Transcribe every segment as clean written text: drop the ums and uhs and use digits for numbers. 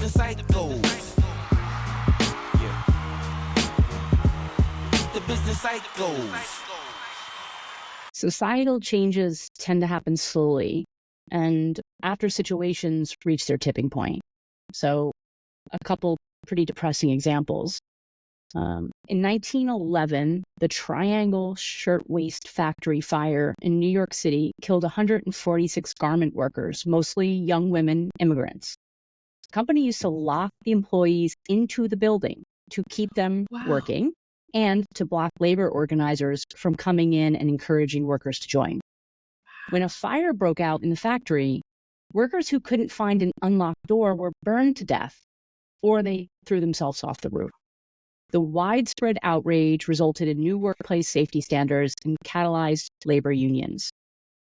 business cycles. Yeah. The business cycles. Societal changes tend to happen slowly and after situations reach their tipping point. So a couple pretty depressing examples. In 1911, the Triangle Shirtwaist Factory fire in New York City killed 146 garment workers, mostly young women immigrants. The company used to lock the employees into the building to keep them working and to block labor organizers from coming in and encouraging workers to join. When a fire broke out in the factory, workers who couldn't find an unlocked door were burned to death, or they threw themselves off the roof. The widespread outrage resulted in new workplace safety standards and catalyzed labor unions.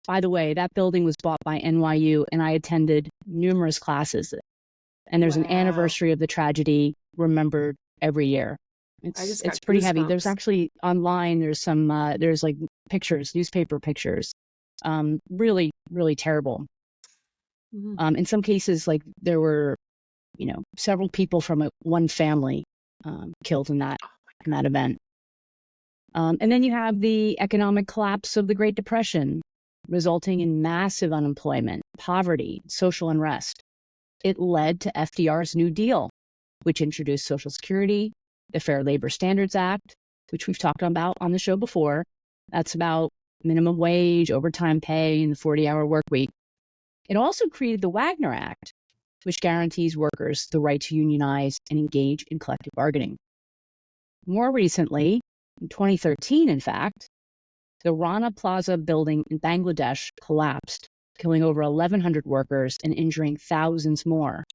By the way, that building was bought by NYU, and I attended numerous classes. And there's an anniversary of the tragedy remembered every year. It's pretty heavy. There's actually online, there's some, there's like pictures, newspaper pictures. Really, really terrible. Mm-hmm. In some cases, like there were, several people from one family killed in that event. And then you have the economic collapse of the Great Depression, resulting in massive unemployment, poverty, social unrest. It led to FDR's New Deal, which introduced Social Security, the Fair Labor Standards Act, which we've talked about on the show before. That's about minimum wage, overtime pay, and the 40-hour work week. It also created the Wagner Act, which guarantees workers the right to unionize and engage in collective bargaining. More recently, in 2013, in fact, the Rana Plaza building in Bangladesh collapsed, killing over 1,100 workers and injuring thousands more.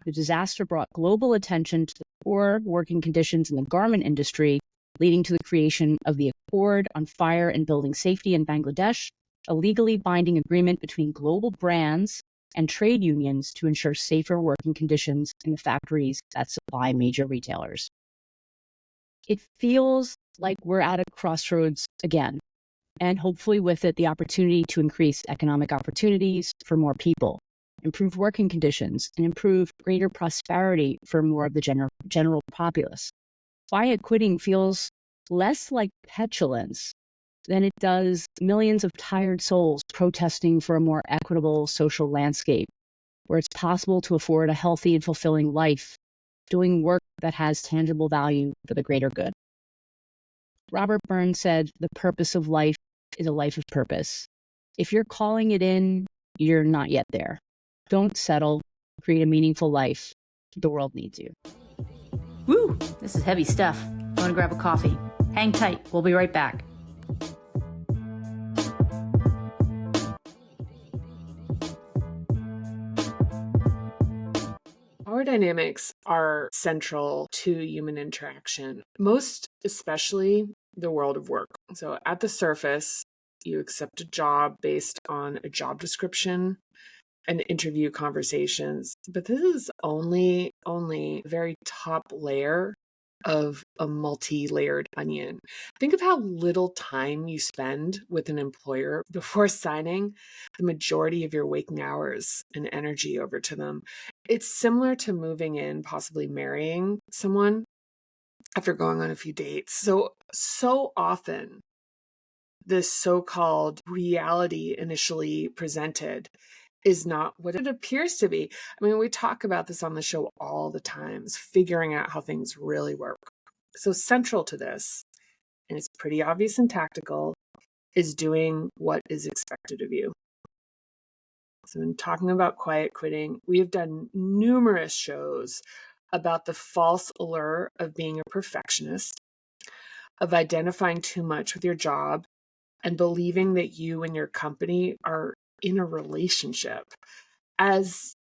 The disaster brought global attention to the poor working conditions in the garment industry, leading to the creation of the Accord on Fire and Building Safety in Bangladesh, a legally binding agreement between global brands and trade unions to ensure safer working conditions in the factories that supply major retailers. It feels like we're at a crossroads again, and hopefully with it the opportunity to increase economic opportunities for more people, improve working conditions, and improve greater prosperity for more of the general populace. Quiet quitting feels less like petulance than it does millions of tired souls protesting for a more equitable social landscape, where it's possible to afford a healthy and fulfilling life, doing work that has tangible value for the greater good. Robert Burns said, "The purpose of life is a life of purpose. If you're calling it in, you're not yet there. Don't settle. Create a meaningful life. The world needs you." Woo! This is heavy stuff. I want to grab a coffee. Hang tight. We'll be right back. Power dynamics are central to human interaction, most especially the world of work. So at the surface, you accept a job based on a job description and interview conversations. But this is only the very top layer of a multi-layered onion. Think of how little time you spend with an employer before signing the majority of your waking hours and energy over to them. It's similar to moving in, possibly marrying someone after going on a few dates. So often, this so-called reality initially presented is not what it appears to be. I mean, we talk about this on the show all the time, figuring out how things really work. So central to this, and it's pretty obvious and tactical, is doing what is expected of you. So in talking about quiet quitting, we have done numerous shows about the false allure of being a perfectionist, of identifying too much with your job, and believing that you and your company are in a relationship, as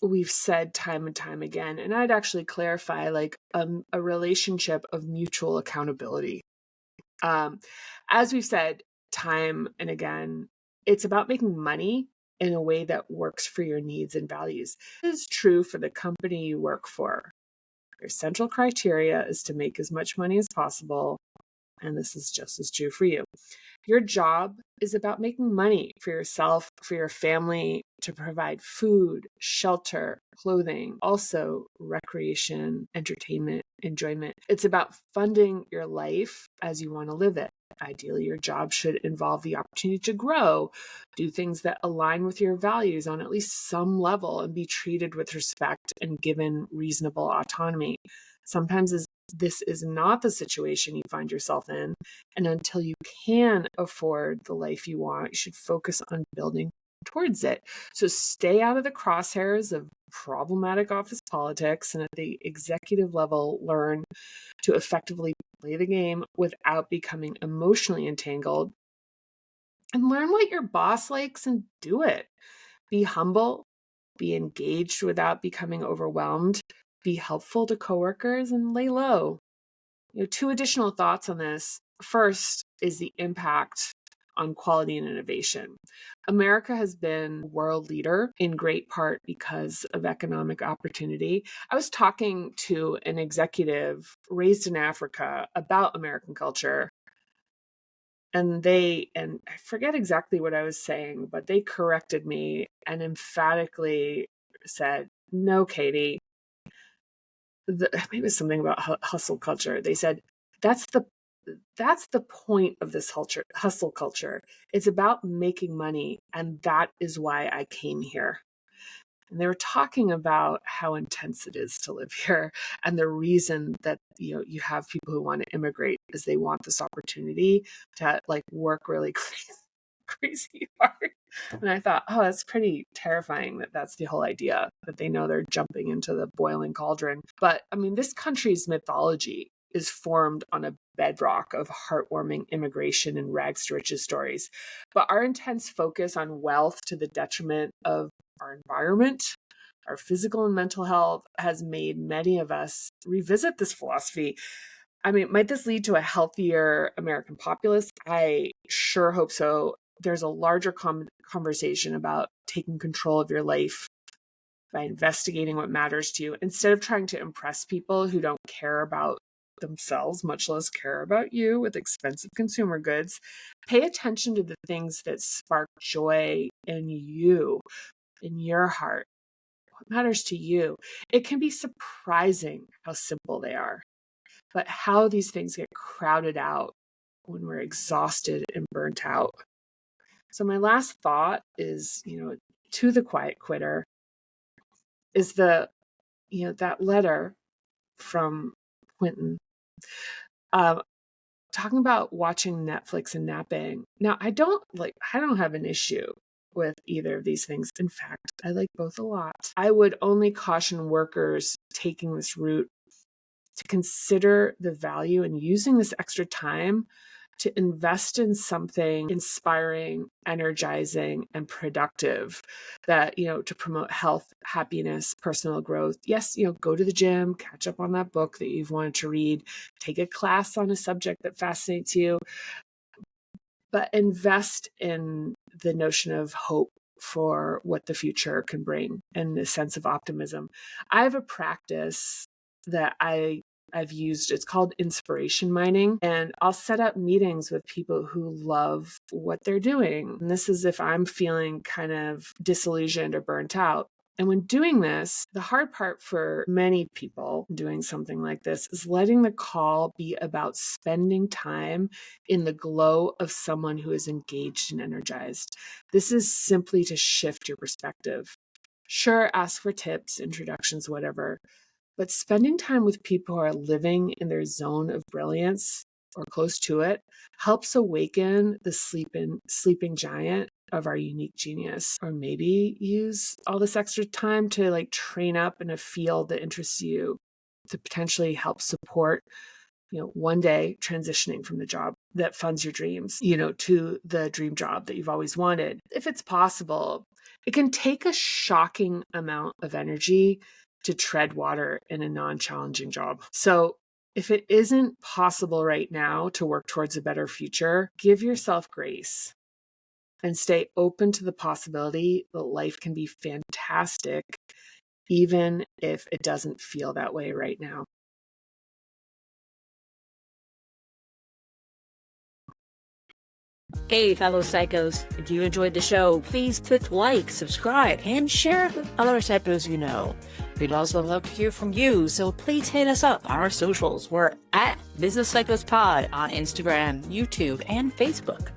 we've said time and time again. And I'd actually clarify, like a relationship of mutual accountability. As we've said time and again, it's about making money in a way that works for your needs and values. This is true for the company you work for. Your central criteria is to make as much money as possible, and this is just as true for you. Your job is about making money for yourself, for your family, to provide food, shelter, clothing, also recreation, entertainment, enjoyment. It's about funding your life as you want to live it. Ideally, your job should involve the opportunity to grow, do things that align with your values on at least some level, and be treated with respect and given reasonable autonomy. Sometimes this is not the situation you find yourself in. And until you can afford the life you want, you should focus on building towards it. So stay out of the crosshairs of problematic office politics, and at the executive level, learn to effectively play the game without becoming emotionally entangled, and learn what your boss likes and do it. Be humble, be engaged without becoming overwhelmed, be helpful to coworkers, and lay low. Two additional thoughts on this. First is the impact on quality and innovation. America has been world leader in great part because of economic opportunity. I was talking to an executive raised in Africa about American culture, and I forget exactly what I was saying, but they corrected me and emphatically said, "No, Katie, maybe it was something about hustle culture." They said, that's the point of this hustle culture. It's about making money, and that is why I came here. And they were talking about how intense it is to live here, and the reason that you have people who want to immigrate is they want this opportunity to like work really crazy hard. And I thought, oh, that's pretty terrifying that that's the whole idea, that they know they're jumping into the boiling cauldron. But I mean, this country's mythology is formed on a bedrock of heartwarming immigration and rags to riches stories. But our intense focus on wealth to the detriment of our environment, our physical and mental health, has made many of us revisit this philosophy. I mean, might this lead to a healthier American populace? I sure hope so. There's a larger conversation about taking control of your life by investigating what matters to you instead of trying to impress people who don't care about themselves, much less care about you, with expensive consumer goods. Pay attention to the things that spark joy in you, in your heart. What matters to you? It can be surprising how simple they are, but how these things get crowded out when we're exhausted and burnt out. So my last thought is, to the quiet quitter, is that letter from Quentin, talking about watching Netflix and napping. Now, I don't have an issue with either of these things. In fact, I like both a lot. I would only caution workers taking this route to consider the value in using this extra time to invest in something inspiring, energizing, and productive that, to promote health, happiness, personal growth. Yes, go to the gym, catch up on that book that you've wanted to read, take a class on a subject that fascinates you, but invest in the notion of hope for what the future can bring and the sense of optimism. I have a practice that I've used. It's called inspiration mining. And I'll set up meetings with people who love what they're doing. And this is if I'm feeling kind of disillusioned or burnt out. And when doing this, the hard part for many people doing something like this is letting the call be about spending time in the glow of someone who is engaged and energized. This is simply to shift your perspective. Sure, ask for tips, introductions, whatever. But spending time with people who are living in their zone of brilliance or close to it helps awaken the sleeping giant of our unique genius. Or maybe use all this extra time to train up in a field that interests you to potentially help support, one day transitioning from the job that funds your dreams, to the dream job that you've always wanted. If it's possible, it can take a shocking amount of energy to tread water in a non-challenging job. So if it isn't possible right now to work towards a better future, give yourself grace and stay open to the possibility that life can be fantastic, even if it doesn't feel that way right now. Hey, fellow psychos, if you enjoyed the show, please click like, subscribe, and share it with other psychos you know. We'd also love to hear from you, so please hit us up on our socials. We're at Business Psychos Pod on Instagram, YouTube, and Facebook.